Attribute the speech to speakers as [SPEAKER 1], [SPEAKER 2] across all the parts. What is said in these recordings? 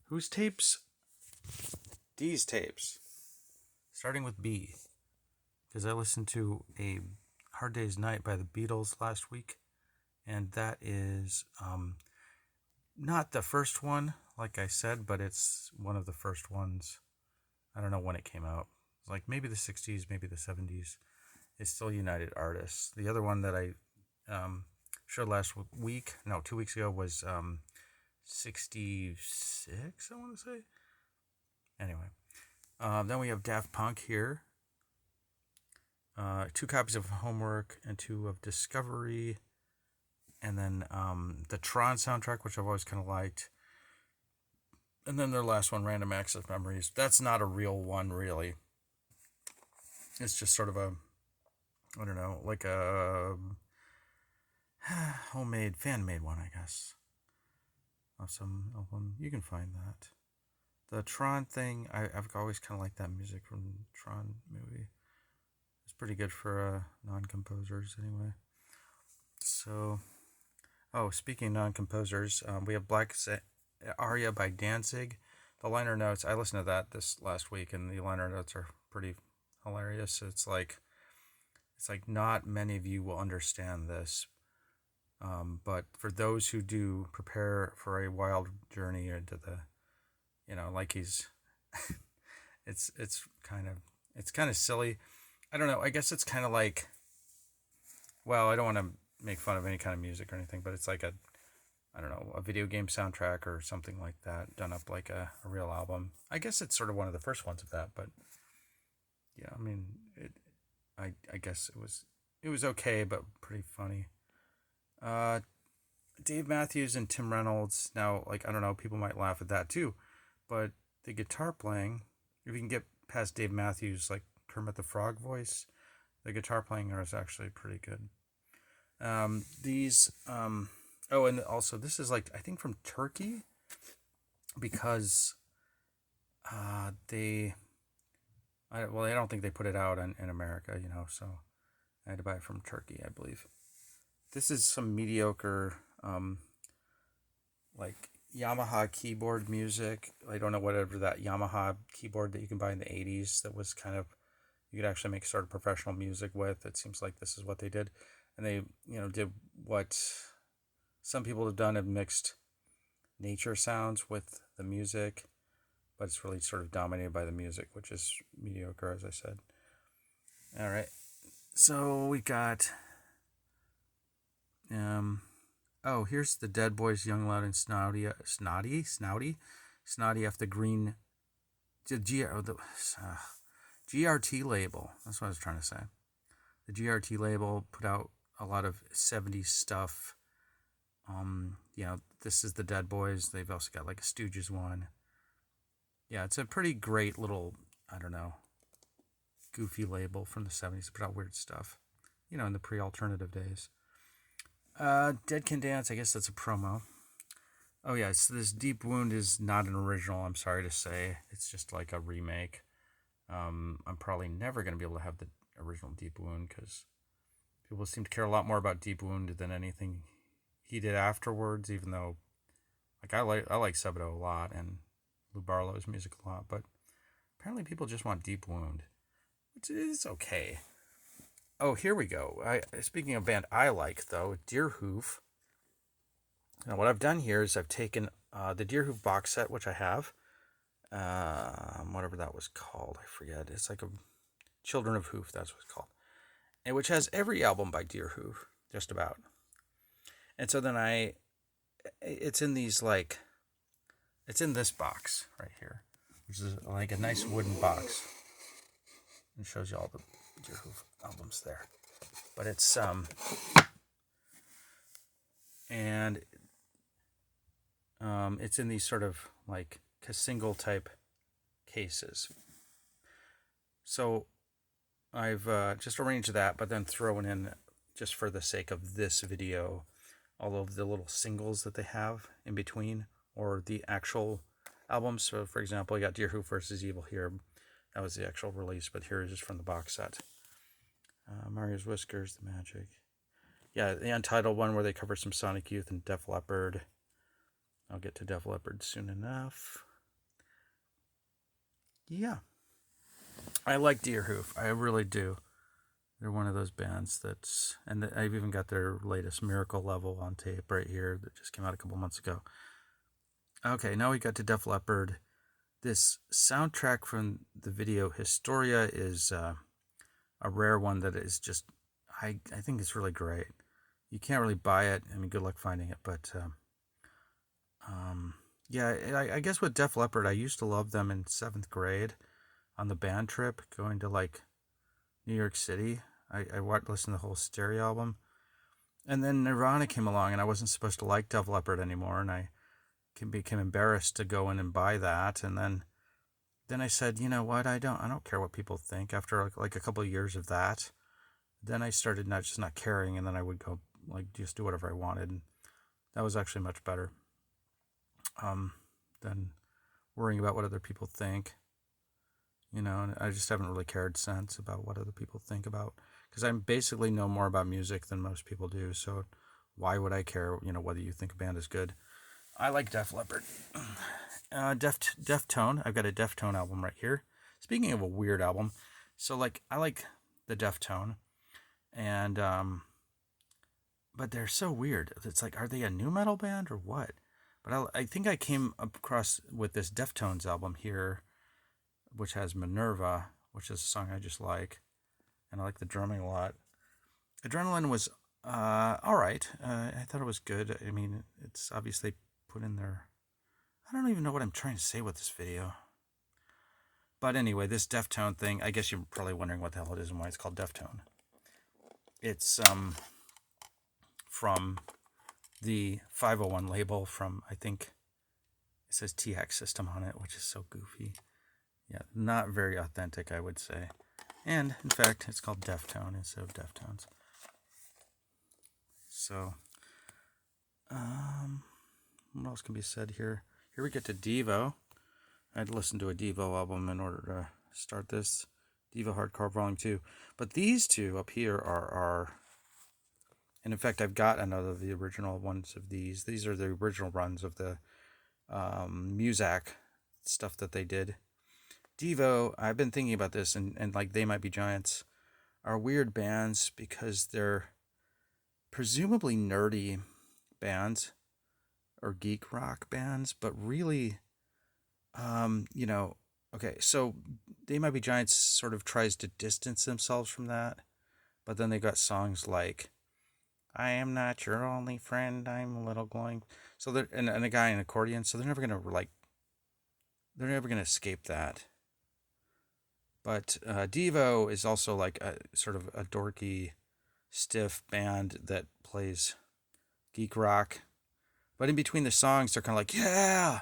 [SPEAKER 1] Whose tapes? D's tapes. Starting with B. Because I listened to A Hard Day's Night by the Beatles last week. And that is not the first one, like I said, but it's one of the first ones. I don't know when it came out. It's like maybe the 60s, maybe the 70s. It's still United Artists. The other one that I showed last week, no, 2 weeks ago, was 66, I want to say. Anyway, then we have Daft Punk here. 2 copies of Homework and 2 of Discovery. And then the Tron soundtrack, which I've always kind of liked. And then their last one, Random Access Memories. That's not a real one, really. It's just sort of a, I don't know, like a homemade, fan-made one, I guess. Of some album. You can find that. The Tron thing, I've always kind of liked that music from the Tron movie. It's pretty good for non-composers, anyway. So... Oh, speaking of non-composers, we have Black Aria by Danzig. The liner notes, I listened to that this last week, and the liner notes are pretty hilarious. It's like not many of you will understand this, but for those who do, prepare for a wild journey into the, like he's, it's kind of silly. I don't know. I guess it's kind of like, well, I don't want to make fun of any kind of music or anything, but it's like a video game soundtrack or something like that, done up like a real album. I guess it's sort of one of the first ones of that, but yeah, I mean, I guess it was okay, but pretty funny. Dave Matthews and Tim Reynolds. Now, like, I don't know, people might laugh at that too, but the guitar playing, if you can get past Dave Matthews, like Kermit the Frog voice, the guitar playing is actually pretty good. And also this is like, I think from Turkey, because I don't think they put it out in America, so I had to buy it from Turkey, I believe. This is some mediocre, like Yamaha keyboard music. I don't know, whatever that Yamaha keyboard that you can buy in the 80s that was kind of, you could actually make sort of professional music with. It seems like this is what they did. And they, did what some people have done, have mixed nature sounds with the music, but it's really sort of dominated by the music, which is mediocre, as I said. All right. So we got, here's the Dead Boys, Young, Loud, and Snotty off the Green, GRT label. That's what I was trying to say. The GRT label put out a lot of 70s stuff. This is the Dead Boys. They've also got like a Stooges one. Yeah, it's a pretty great little, I don't know, goofy label from the 70s. Put out weird stuff, in the pre-alternative days. Dead Can Dance, I guess that's a promo. Oh yeah, so this Deep Wound is not an original, I'm sorry to say. It's just like a remake. I'm probably never going to be able to have the original Deep Wound, because people seem to care a lot more about Deep Wound than anything he did afterwards, even though, like, I like Sebadoh a lot and Lou Barlow's music a lot, but apparently people just want Deep Wound, which is okay. Oh, here we go. Speaking of band I like, though, Deerhoof. Now, what I've done here is I've taken the Deerhoof box set, which I have, whatever that was called, I forget. It's like a Children of Hoof, that's what it's called, and which has every album by Deerhoof, just about. And so then it's in these, like, it's in this box right here, which is like a nice wooden box. It shows you all the Deerhoof albums there. But it's, it's in these sort of like single type cases. So I've just arranged that, but then thrown in, just for the sake of this video, all of the little singles that they have in between, or the actual albums. So, for example, I got Deerhoof versus Evil here. That was the actual release, but here is just from the box set. Mario's Whiskers, The Magic. Yeah, the Untitled one where they cover some Sonic Youth and Def Leppard. I'll get to Def Leppard soon enough. yeah, I like Deerhoof. I really do. They're one of those bands that's, and I've even got their latest Miracle Level on tape right here that just came out a couple months ago. Okay, now we got to Def Leppard. This soundtrack from the video Historia is a rare one that is just, I think it's really great. You can't really buy it. I mean, good luck finding it, but yeah, I guess with Def Leppard, I used to love them in 7th grade on the band trip going to like New York City. I listened to the whole Stereo album. And then Nirvana came along, and I wasn't supposed to like Def Leppard anymore, and I became embarrassed to go in and buy that. And then I said, you know what? I don't care what people think. After like a couple of years of that, then I started not caring, and then I would go like just do whatever I wanted. And that was actually much better than worrying about what other people think. You know, and I just haven't really cared since about what other people think about, because I basically know more about music than most people do. So why would I care, you know, whether you think a band is good? I like Def Leppard. Deftone. I've got a Deftone album right here. Speaking of a weird album, so like I like the Deftone, and but they're so weird. It's like, are they a new metal band or what? But I think I came across with this Deftones album here, which has Minerva, which is a song I just like, and I like the drumming a lot. Adrenaline was all right. I thought it was good. I mean, it's obviously put in there. I don't even know what I'm trying to say with this video. But anyway, this Deftone thing, I guess you're probably wondering what the hell it is and why it's called Deftone. It's from the 501 label from, I think it says TX System on it, which is so goofy. Yeah, not very authentic, I would say. And, in fact, it's called Deftone instead of Deftones. So, what else can be said here? Here we get to Devo. I had to listen to a Devo album in order to start this. Devo Hardcore Volume 2. But these two up here are and in fact, I've got another of the original ones of these. These are the original runs of the Muzak stuff that they did. Devo, I've been thinking about this, and like They Might Be Giants are weird bands because they're presumably nerdy bands or geek rock bands, but really, you know, okay, so They Might Be Giants sort of tries to distance themselves from that, but then they got songs like I Am Not Your Only Friend, I'm a Little Glowing. So they're, and a guy in an accordion, so they're never gonna escape that. But Devo is also like a sort of a dorky, stiff band that plays geek rock. But in between the songs, they're kind of like, yeah,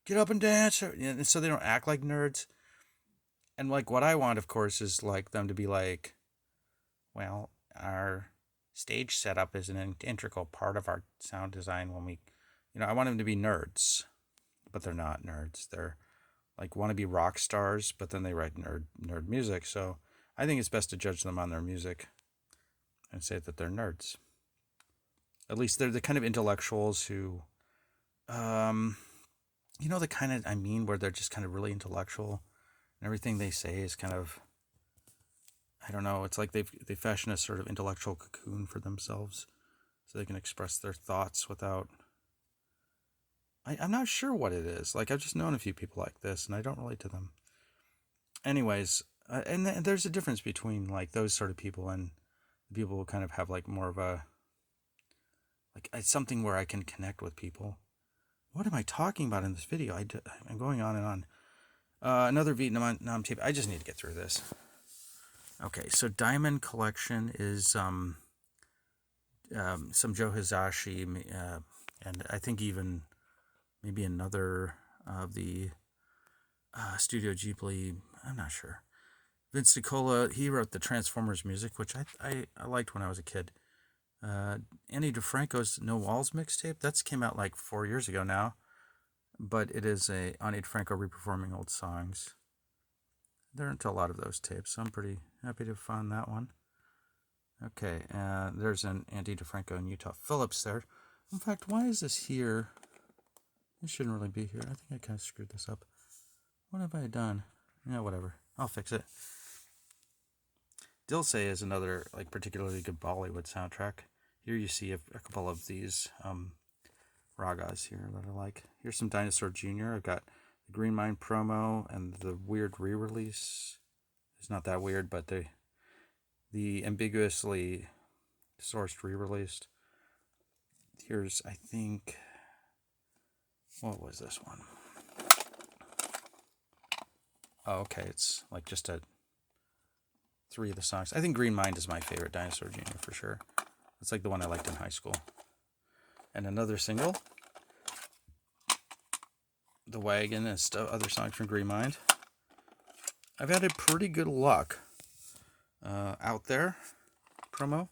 [SPEAKER 1] get up and dance. And so they don't act like nerds. And like what I want, of course, is like them to be like, well, our stage setup is an integral part of our sound design when we, you know, I want them to be nerds, but they're not nerds. They're like want to be rock stars, but then they write nerd music. So I think it's best to judge them on their music and say that they're nerds. At least they're the kind of intellectuals who, you know, the kind of, I mean, where they're just kind of really intellectual and everything they say is kind of, I don't know, it's like they fashion a sort of intellectual cocoon for themselves so they can express their thoughts without, I'm not sure what it is. Like, I've just known a few people like this, and I don't relate to them. Anyways, and there's a difference between, like, those sort of people and the people who kind of have, like, more of a, like, something where I can connect with people. What am I talking about in this video? I'm going on and on. Another Vietnam tape. I just need to get through this. Okay, so Diamond Collection is some Joe Hisashi, and I think even maybe another of the Studio Ghibli. I'm not sure. Vince DiCola, he wrote the Transformers music, which I liked when I was a kid. Andy DeFranco's No Walls mixtape, that's came out like 4 years ago now, but it is Ani DeFranco reperforming old songs. There aren't a lot of those tapes, so I'm pretty happy to find that one. Okay, there's an Andy DeFranco and Utah Phillips there. In fact, why is this here? It shouldn't really be here. I think I kind of screwed this up. What have I done? Yeah, whatever. I'll fix it. Dilse is another like particularly good Bollywood soundtrack. Here you see a couple of these ragas here that I like. Here's some Dinosaur Jr. I've got the Green Mind promo and the weird re-release. It's not that weird, but the ambiguously sourced re-released. Here's, I think, what was this one? Oh, okay, it's like just 3 of the songs. I think Green Mind is my favorite Dinosaur Jr. for sure. It's like the one I liked in high school. And another single, The Wagon, and other songs from Green Mind. I've had a pretty good luck out there, promo.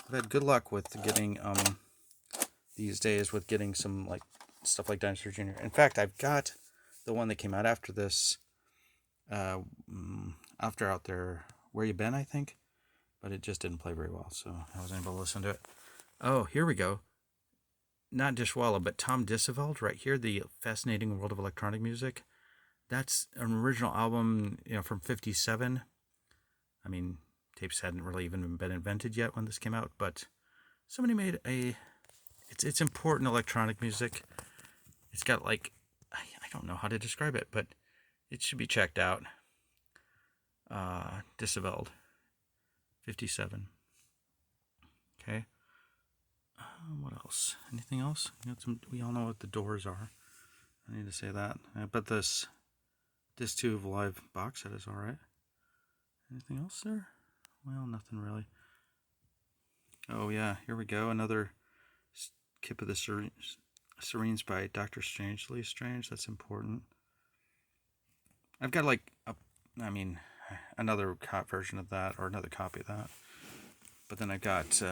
[SPEAKER 1] I've had good luck with getting these days with getting some like stuff like Dinosaur Jr. In fact, I've got the one that came out after this, after Out There, Where You Been, I think, but it just didn't play very well, so I wasn't able to listen to it. Oh, here we go. Not Dishwalla, but Tom Disaveld, right here, The Fascinating World of Electronic Music. That's an original album, from '57. I mean, tapes hadn't really even been invented yet when this came out, but somebody made it's important electronic music. It's got like, I don't know how to describe it, but it should be checked out. Disavowed, 57. Okay. What else? Anything else? We all know what the Doors are. I need to say that. But this Disc 2 of Live box set is alright. Anything else there? Well, nothing really. Oh yeah, here we go. Another Skip of the Serenes by Dr. Strangely Strange. That's important. I've got another version of that, or another copy of that. But then I've got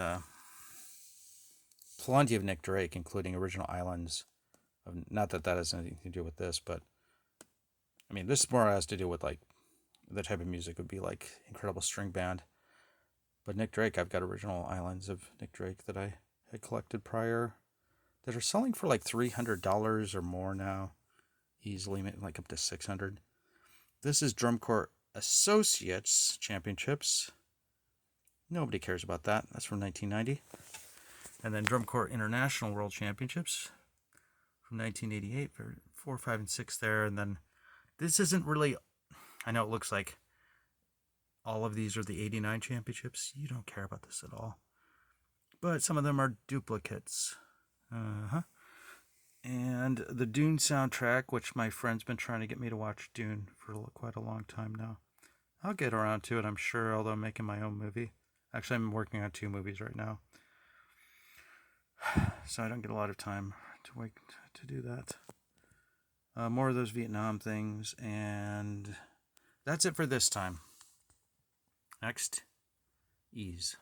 [SPEAKER 1] plenty of Nick Drake, including Original Islands. Not that has anything to do with this, but I mean, this more has to do with like the type of music would be like Incredible String Band. But Nick Drake, I've got Original Islands of Nick Drake that I had collected prior that are selling for like $300 or more now, easily, like up to $600. This is Drum Corps Associates Championships. Nobody cares about that. That's from 1990. And then Drum Corps International World Championships from 1988 for 4, 5, and 6 there. And then this isn't really, I know it looks like all of these are the 89 championships. You don't care about this at all. But some of them are duplicates. And the Dune soundtrack, which my friend's been trying to get me to watch Dune for quite a long time now. I'll get around to it, I'm sure, although I'm making my own movie. Actually, I'm working on 2 movies right now. So I don't get a lot of time to wait to do that. More of those Vietnam things, and that's it for this time. Next, Ease.